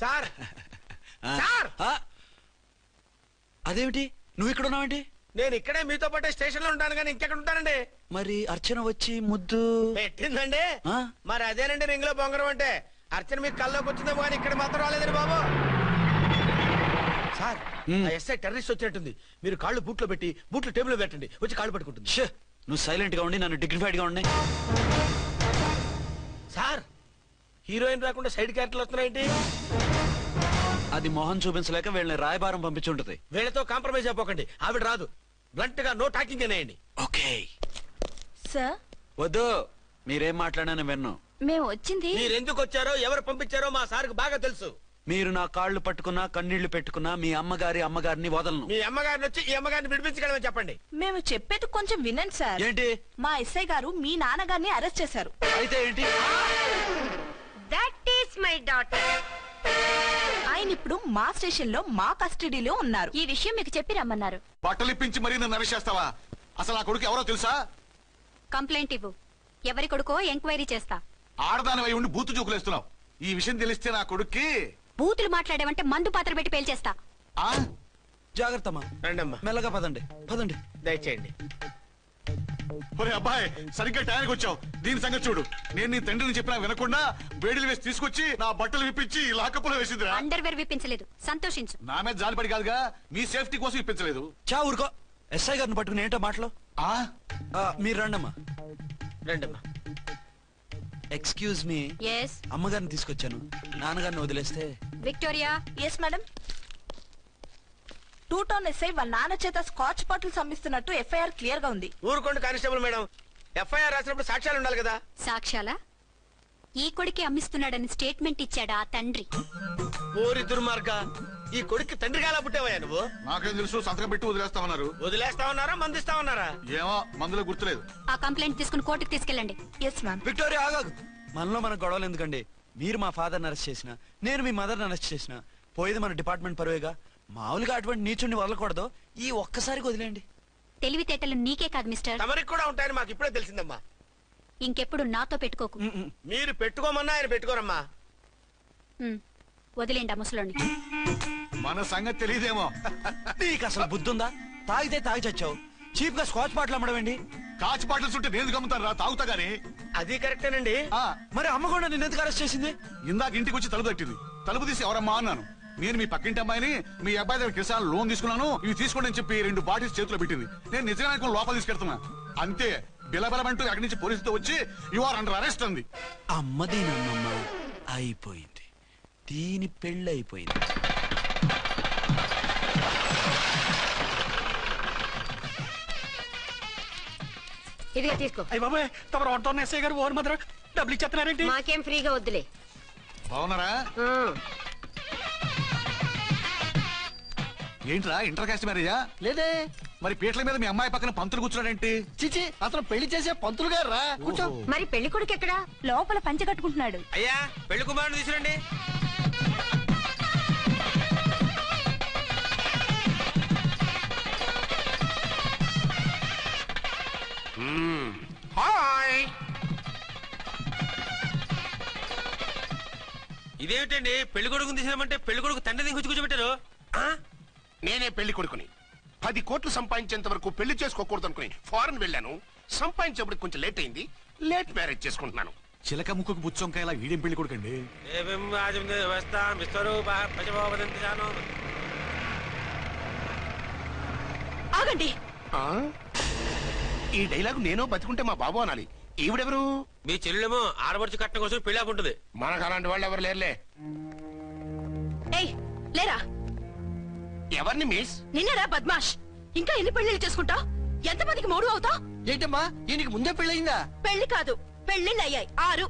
Sir sir అదేమిటి నువ్వు ఇక్కడ ఉన్నావేంటి? నేను ఇక్కడే మీతో పాటే స్టేషన్ లో ఉంటాను కానీ ఇంకెక్కడ ఉంటానండి. మరి అర్చన వచ్చి ముద్దు పెట్టిందండి. మరి అదేనండి రింగ్ లో బొంగరం అంటే. అర్చన మీకు కల్లోకి వచ్చిందేమో కానీ ఇక్కడ మాత్రం రాలేదండి బాబు. సార్ ఎస్ఐ టెర్రరిస్ట్ వచ్చినట్టుంది. మీరు కాళ్ళు బూట్లో పెట్టి బూట్లు టేబుల్ పెట్టండి, వచ్చి కాళ్ళు పట్టుకుంటుంది. నువ్వు సైలెంట్ గా ఉండి నన్ను డిగ్నిఫైడ్ గా ఉండి. సార్ హీరోయిన్ రాకుండా సైడ్ క్యారెక్టర్లు వస్తున్నాయేంటి? అది మొహం చూపించలేక వీళ్ళని రాయబారం పంపించుంటది. వీళ్ళతో కాంప్రమైజ్ అయిపోకండి, ఆవిడ రాదు. బ్లంట్ గా నో టాకింగ్ అనేయండి. Okay sir. వద్దు, మీరేం మాట్లాడానని విన్ను. మేము వచ్చింది మీరెందుకు వచ్చారో ఎవరు పంపించారో మా సార్కి బాగా తెలుసు. మీరు నా కాళ్ళు పట్టుకున్నా కన్నీళ్లు పెట్టుకున్నా మీ అమ్మగారిని వదలను. మీ అమ్మగారిని వచ్చి ఈ అమ్మగారిని విడిపించగలమని చెప్పండి. మేము చెప్పేది కొంచెం వినండి సార్. ఏంటి? మా ఎస్ఐ గారు మీ నాన్నగారిని అరెస్ట్ చేశారు. అయితే ఏంటి? That is my daughter. ఆయన ఇప్పుడు మా స్టేషన్ లో మా కస్టడీలో ఉన్నారు. ఈ విషయం మీకు చెప్పి రమ్మన్నారు. బట్టలు ఇప్పించి మరీ నన్ను అరెస్ట్ చేస్తావా? అసలు ఆ కొడుకు ఎవరో తెలుసా? కంప్లైంట్ ఇవ్వు, ఎవరి కొడుకో ఎంక్వైరీ చేస్తా. ఆడదానివై ఉండి బూతు చూకులేస్తున్నావు. ఈ విషయం తెలిస్తే నా కొడుక్కి బూతులు మాట్లాడేవంటే మందు పాత్ర పెట్టి పేల్చేస్తా. జాగ్రత్తమ్మా, రండమ్మా. మెల్లగా పదండి పదండి. దయచేయండి. ఒరే అబ్బాయి, సరిగ్గా టైంకి వచ్చావు. దీని సంగతి చూడు. నేను నీ తండ్రిని చెప్పినా వినకుండా వేడిలు వేసి తీసుకొచ్చి నా బట్టలు విప్పించి లాకప్పులో వేసిందిరా. అండర్వేర్ విప్పించలేదు, సంతోషించు. నా మీద జాలిపడి కాదుగా, మీ సేఫ్టీ కోసం ఇప్పించలేదు. చా ఊరుకో. ఎస్ఐ గారిని పట్టుకుని ఏంటో మాటలు. మీరు రండమ్మా. రండమ్మా. Excuse me. ఎస్. అమ్మగారిని తీసుకొచ్చాను, నాన్నగారిని వదిలేస్తే. Victoria. Yes madam. 2 town SI వాళ్ళ నాన్న చేత స్కాచ్ బాటిల్స్ అమ్మిస్తున్నట్టు ఎఫ్ఐఆర్ క్లియర్ గా ఉంది. ఊరుకోండి కానిస్టేబుల్ మేడం. ఎఫ్ఐఆర్ రాసినప్పుడు సాక్ష్యాలు ఉండాలి కదా. సాక్ష్యాలా? ఈ కొడుకే అమ్మిస్తున్నాడని స్టేట్మెంట్ ఇచ్చాడా ఆ తండ్రి? ఓరి దుర్మార్గ, ఈ కొడుక్కి తండ్రిగా ఎలా పుట్టావయ్యా నువ్వు? నాకేం తెలుసు, సంతకం పెట్టి వదిలేస్తామన్నారు. వదిలేస్తామన్నారా మందిస్తామన్నారా? ఏమో, మందులో గుర్తులేదు. ఆ కంప్లైంట్ తీసుకుని కోర్టుకు తీసుకెళ్ళండి. Yes ma'am. విక్టోరియా ఆగాగు. మనలో మన గొడవలు ఎందుకండి? మీరు మా ఫాదర్ని అరెస్ట్ చేసిన, నేను మీ మదర్ని అరెస్ట్ చేసిన, పోయేది మన డిపార్ట్మెంట్ పరువేగా. మామూలుగా అటువంటి నీచుడిని వదలకూడదు. ఈ ఒక్కసారికి వదిలేండి. తెలివితేటలు నీకే కాదు మిస్టర్, తమరికి కూడా ఉంటాయని మాకు ఇప్పుడే తెలిసిందమ్మా. ఇంకెప్పుడు నాతో పెట్టుకోకు. మీరు పెట్టుకోమన్నా ఆయన పెట్టుకోరమ్మా. వదిలేండి ఆ ముసలోని. మన సంగతి తెలియదేమో. నీకు అసలు బుద్ధుందా? తాగితే తాగి చచ్చావు. చీప్ గా స్కాచ్ బాటిల్ అమ్మడమేంటి? కాచి బాటిల్స్ ఉంటే నేను గమ్ముతాను రా, తాగుతా గానీ. అది కరెక్టేనండి. మరి అమ్మ కూడా నిన్ను ఎందుకు అరెస్ట్ చేసింది? ఇందాక ఇంటికి వచ్చి తలుపు తట్టింది. తలుపు తీసి ఎవరమ్మా అన్నాను. నేను మీ పక్కింటి అమ్మాయిని, మీ అబ్బాయి దగ్గర కిసాన్ లోన్ తీసుకున్నాను, ఇవి తీసుకోండి అని చెప్పి 2 బాటిల్స్ చేతిలో పెట్టింది. నేను నిజంగా లోపల తీసుకెళ్తున్నా. అంతే, బిలబలమంటూ అక్కడి నుంచి పోలీసుతో వచ్చి యు ఆర్ అండర్ అరెస్ట్ అంది. అమ్మదీనమ్మమ్మ అయిపోయింది, దీని పెళ్ళి అయిపోయింది. ఇదిగా తీసుకో. అయ్య బాబాయ్, తమరు వంట ఎస్ఐ గారు ఓన్ మాత్రం డబ్బులు ఇచ్చేస్తున్నారేంటి? మాకేం ఫ్రీగా వద్దులే. బాగున్నారా? ఏంట్రా ఇంటర్ కాస్ట్ మ్యారేజా? లేదే. మరి పీటల మీద మీ అమ్మాయి పక్కన పంతులు కూర్చున్నాడేంటి? చిచి, అతను పెళ్లి చేసే పంతులు గారు రా. కూర్చో. మరి పెళ్లి కొడుకు ఎక్కడా? లోపల పంచె కట్టుకుంటున్నాడు. అయ్యా, పెళ్లి కుమారుని తీసుకురండి. హాయ్. ఇదేమిటండి, పెళ్లి కొడుకుని తీసినామంటే పెళ్లి కొడుకు తండ్రి దిగి కూర్చోబెట్టారు. నేనే పెళ్లి కొడుకుని. 10 కోట్లు సంపాదించేంత వరకు పెళ్లి చేసుకోకూడదు అనుకుని ఫారెన్ వెళ్ళాను. సంపాదించేప్పుడు కొంచెం లేట్ అయింది. లేట్ మ్యారేజ్ చేసుకుంటున్నాను. చిలక ముక్కుకు బుచ్చొంకాయలా వీడేం పెళ్లి కొడుకండి? ఆగండి. ఈ డైలాగ్ నేను బతుకుంటే మా బాబు అనాలి. ఈవిడెవరు? మీ చెల్లెమో ఆడబడుచు కట్టడం కోసం పెళ్లి ఆకుంటుంది. మనకు అలాంటి వాళ్ళు ఎవరు లేరులే. ఏయ్ లేరా. ఎవరిని మిస్? నిన్నరా బద్మాష్. ఇంకా ఎన్ని పెళ్లిళ్ళు చేసుకుంటావు? ఎంతమందికి మూడు అవుతావు? ఏంటమ్మా, ఈయనకి ముందే పెళ్ళయిందా? పెళ్లి కాదు, పెళ్లిళ్ళు అయ్యాయి 6.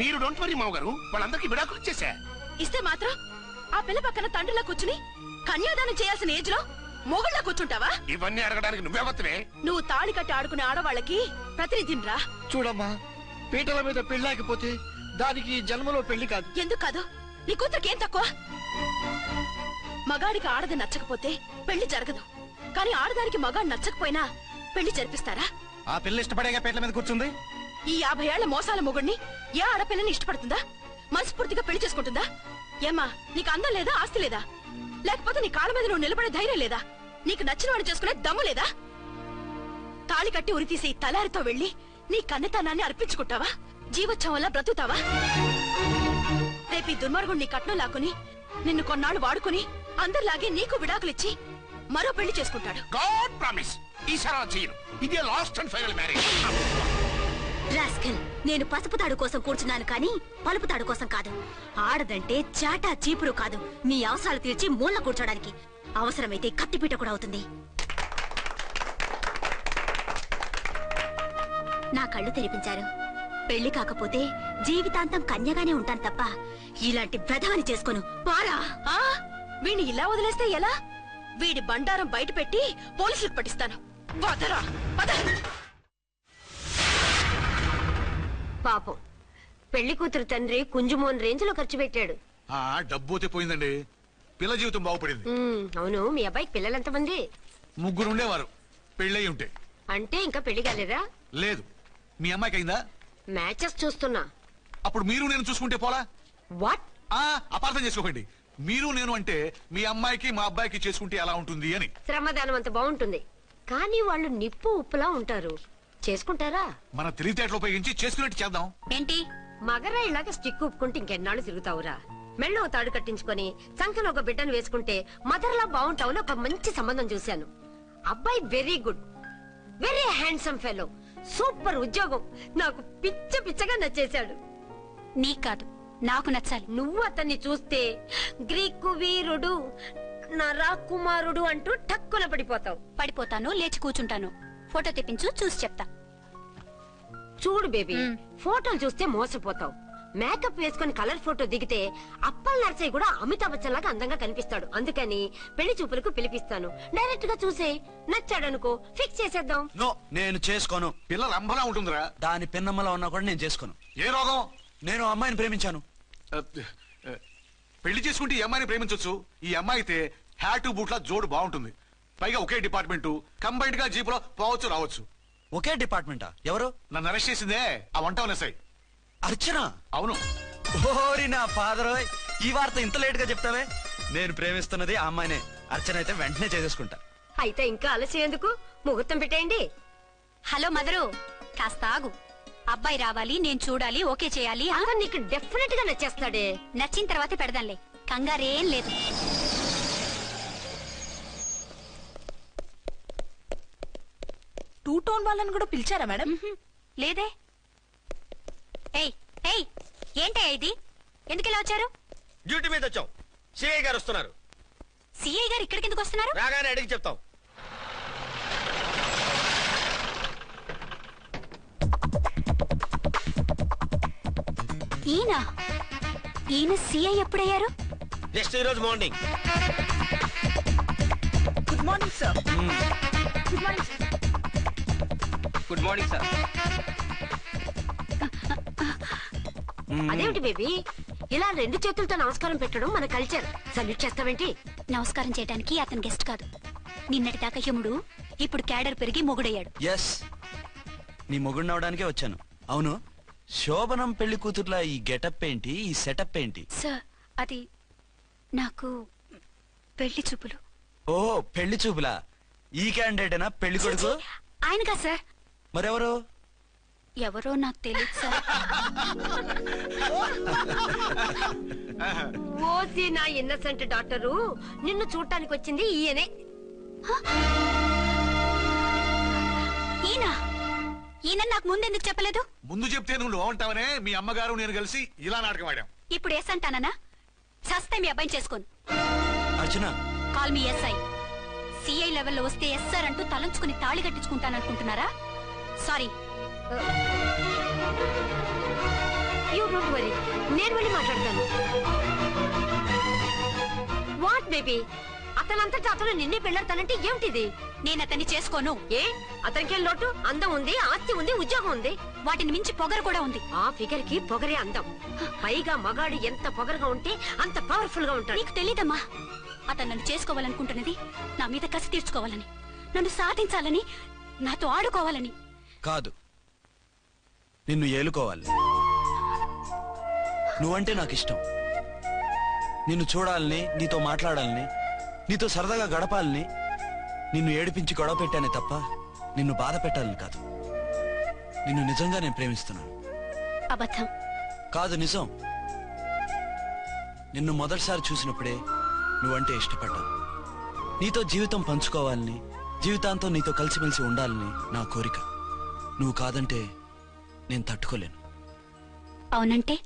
మీరు డోంట్ వరీ మామగారు, వాళ్ళందరికీ విడాకులు ఇచ్చేసా. ఇస్తే మాత్రం ఆ పిల్ల పక్కన తండ్రిలా కూర్చుని కన్యాదానం చేయాల్సిన ఏజ్ లో మొగుళ్ళ కూర్చుంటావా? ఇవన్నీ అడగడానికి నువ్వెవత్తవే? నువ్వు తాళి కట్టి ఆడుకునే ఆడవాళ్ళకి ప్రతినిధిరా. చూడమ్మా, పీటల మీద పెళ్ళాకపోతే దానికి జన్మలో పెళ్లి కాదు. ఎందుకు కాదు? నీ కూతురికేం తక్కువ? మగాడికి ఆడది నచ్చకపోతే పెళ్లి జరగదు. కానీ ఆడదానికి మగాడు నచ్చకపోయినా పెళ్లి జరిపిస్తారా? ఆ పిల్ల ఇష్టపడేగా పీటల మీద కూర్చుంది. ఈ 50 ఏళ్ల మోసాల మొగుడిని ఏ ఆడపిల్లని ఇష్టపడుతుందా? మనస్ఫూర్తిగా పెళ్లి చేసుకుంటుందా? ఏమ్మా, నీకు అందం లేదా, ఆస్తి లేదా? లేకపోతే నీ కాళ్ళ మీద నువ్వు నిలబడే ధైర్యం లేదా? నీకు నచ్చిన వాడిని చేసుకునే దమ్ము లేదా? తాళి కట్టి ఉరితీసే ఈ తలారితో వెళ్లి నీ కన్నెతనాన్ని అర్పించుకుంటావా? జీవోత్సవం వల్ల బ్రతుకుతావా? రేపు ఈ దుర్మార్గుడు నీ కట్నం లాక్కుని నిన్ను కొన్నాళ్ళు వాడుకుని అందరిలాగే నీకు విడాకులిచ్చి మరో పెళ్లి చేసుకుంటాడు. గాడ్ ప్రామిస్, ఈసారి చేయను. ఇదే last and final marriage. Rascal, నేను పసుపు తాడు కోసం కూర్చున్నాను కానీ పలుపు తాడు కోసం కాదు. ఆడదంటే చాటా చీపురు కాదు, నీ అవసరాలు తీర్చి మూల కూర్చోడానికి. అవసరమైతే కత్తిపీట కూడా అవుతుంది. నా కళ్ళు తెరిపించారు. పెళ్లి కాకపోతే జీవితాంతం కన్యగానే ఉంటాను తప్ప ఇలాంటి వెధవని చేసుకోను. పారా! వీణ్ణి ఇలా వదిలేస్తే ఎలా? వీడి బండారం బయట పెట్టి పోలీసులకు పట్టిస్తాను. వదరా, పద. పాపం పెళ్లి కూతురు తండ్రి కుంజుమోన్ రేంజ్ లో ఖర్చు పెట్టాడు. డబ్బు అయితే పోయిందండి, పిల్ల జీవితం బాగుపడింది. అవును, మీ అబ్బాయికి పిల్లలెంతమంది? 3 ఉండేవారు, పెళ్ళయి ఉంటే. అంటే ఇంకా పెళ్లి కాలేదా? లేదు. మీ అమ్మాయికి అయిందా? మ్యాచెస్ చూస్తున్నా. అప్పుడు మీరు నేను చూసుకుంటే పోలా? వాట్? అపార్థం చేసుకోకండి. మీరు నేను అంటే మీ అమ్మాయికి మా అబ్బాయికి చేసుకుంటే ఎలా ఉంటుంది అని. శ్రమదానం అంత బాగుంటుంది, కానీ వాళ్ళు నిప్పు ఉప్పులా ఉంటారు. చేసుకుంటారా? మన తెలివితేటలు ఉపయోగించి చేసుకున్నట్టు చేద్దాం. ఏంటి మగరాయిలాగా స్టిక్ ఉప్పుకుంటే ఇంకెన్నాళ్ళు తిరుగుతావురా? మెళ్ళో తాడు కట్టించుకొని సంఖ్యలో ఒక బిడ్డను వేసుకుంటే మదర్లా బాగుంటావుని ఒక మంచి సంబంధం చూశాను. అబ్బాయి very good, very handsome fellow, super ఉద్యోగం. నాకు పిచ్చగా నచ్చేశాడు. నీకు కాదు, నాకు నచ్చాలి. నువ్వు అతన్ని చూస్తే గ్రీకు వీరుడు, నా రాకుమారుడు అంటూ టక్కున పడిపోతావు. పడిపోతాను, లేచి కూర్చుంటాను. ఫోటో తెప్పించు, చూసి చెప్తా. చూడు బేబీ, ఫోటోలు చూస్తే మోసపోతావు. మేకప్ వేసుకుని కలర్ ఫోటో దిగితే అప్పల్ నర్సయ్య కూడా అమితాబ్ బచ్చన్ లాగా అందంగా కనిపిస్తాడు. అందుకని పెళ్లి చూపులకు పిలిపిస్తాను. డైరెక్ట్ గా చూసే నచ్చాడనుకో ఫిక్స్ చేసేద్దాం. నో, నేను చేసుకోను. పిల్ల రంభలా ఉంటుందిరా. దాని పిన్నమ్మలా ఉన్నా కూడా నేను చేసుకోను. ఏ రోగం? నేను అమ్మాయిని ప్రేమించాను. పెళ్లి చేసుకుంటే ఈ అమ్మాయిని ప్రేమించొచ్చు. ఈ అమ్మాయి అయితే హ్యాటు బూట్ల జోడు బాగుంటుంది. పైగా ఒకే డిపార్ట్మెంట్, కంబైన్డ్ గా జీపులో పోవచ్చు రావచ్చు. ఒకే డిపార్ట్మెంటా? ఎవరు? నన్ను అరెస్ట్ చేసిందే ఆ వంట నెసాయి. అర్చన? అవును. ఓరి నా ఫాదర్, ఈ వార్త ఇంత లేట్ గా చెప్తావే? నేను ప్రేమిస్తున్నది ఆ అమ్మాయినే. అర్చన అయితే వెంటనే చేసేసుకుంటా. అయితే ఇంకా ఆలస్యం ఎందుకు, ముహూర్తం పెట్టేయండి. హలో మదరు, కాస్త ఆగు. అబ్బాయి రావాలి, నేను చూడాలి, ఓకే చేయాలి. అతను నీకు డెఫినెట్ గా నచ్చేస్తాడే. నచ్చిన తర్వాతే పెడదాంలే, కంగారేం లేదు. టూ టోన్ వాళ్ళని కూడా పిలిచారా మేడం? లేదే. ఏయ్ ఏయ్, ఏంటయ్యా ఇది? ఎందుకు ఇలా వచ్చారు? డ్యూటీ మీద వచ్చాం. సిఐ గారు వస్తున్నారు. సిఐ గారు ఇక్కడికి ఎందుకు వస్తున్నారు? రాగానే అడిగి చెప్తాం. ఈయన సిఐ ఎప్పుడయ్యారు? జస్ట్ ఈ రోజు morning. Good morning sir. Good morning sir. Good morning sir. అదేమిటి బేబీ, ఇలా 2 చేతులతో నమస్కారం పెట్టడం మన కల్చర్. సల్యూట్ చేస్తావేంటి? నమస్కారం చేయడానికి అతను గెస్ట్ కాదు. నిన్నటి దాకా యముడు, ఇప్పుడు క్యాడర్ పెరిగి మొగుడయ్యాడు. ఎస్, నీ మొగుడిని అవడానికే వచ్చాను. అవును, శోభనం పెళ్లి కూతుర్లా ఈ గెటప్ ఏంటి, ఈ సెటప్ ఏంటి? సార్, అది నాకు పెళ్లి చూపులు. ఓ, పెళ్లి చూపులా? ఈ క్యాండిడేటేనా పెళ్లి కొడుకు? ఆయనగా సార్. మరెవరు? ఎవరో నాకు తెలియదు సార్. ఓసి నా ఇన్నసెంట్ డాక్టరు, నిన్ను చూడటానికి వచ్చింది ఈయనే. ఈయన నాకు ముందెందుకు చెప్పలేదు? ముందు చెప్తే నువ్వు బాగుంటావనే మీ అమ్మగారు నేను కలిసి ఇలా నాటకం ఆడాం. ఇప్పుడు ఎస్ అంటానా? సస్తే మీ అబ్బాయిని చేసుకోను. అర్చన, కాల్ మీ ఎస్ఐ. సిఐ లెవెల్లో వస్తే ఎస్ఆర్ అంటూ తలంచుకుని తాళి కట్టించుకుంటాననుకుంటున్నారా? సారీ. యూ డోంట్ వరీ, నేను వెళ్ళి మాట్లాడతాను. వాట్ బేబీ, అతనంతటా అతను నిన్నే పెళ్ళాడతానంటే ఏమిటిది? నేను అతన్ని చేసుకోను. ఏ, అతనికేం లోటు? అందం ఉంది, ఆస్తి ఉంది, ఉద్యోగం ఉంది. వాటిని మించి పొగరు కూడా ఉంది. ఆ ఫిగర్ కి పొగరే అందం. పైగా మగాడు ఎంత పొగరుగా ఉంటే అంత పవర్ఫుల్ గా ఉంటాడు. నీకు తెలీదమ్మా, అతను నన్ను చేసుకోవాలనుకుంటున్నది నా మీద కసి తీర్చుకోవాలని, నన్ను సాధించాలని, నాతో ఆడుకోవాలని. కాదు, నిన్ను ఏలుకోవాలి. నువ్వంటే నాకు ఇష్టం. నిన్ను చూడాలని, నీతో మాట్లాడాలని, నీతో సరదాగా గడపాలని, నిన్ను ఏడిపించి గొడవ పెట్టానే తప్ప నిన్ను బాధ పెట్టాలని కాదు. నిన్ను నిజంగా నేను ప్రేమిస్తున్నాను. అబద్ధం. కాదు, నిజం. నిన్ను మొదటిసారి చూసినప్పుడే నువ్వంటే ఇష్టపడ్డాను. నీతో జీవితం పంచుకోవాలని, జీవితాంతం నీతో కలిసిమెలిసి ఉండాలని నా కోరిక. నువ్వు కాదంటే నేను తట్టుకోలేను. అవునంటే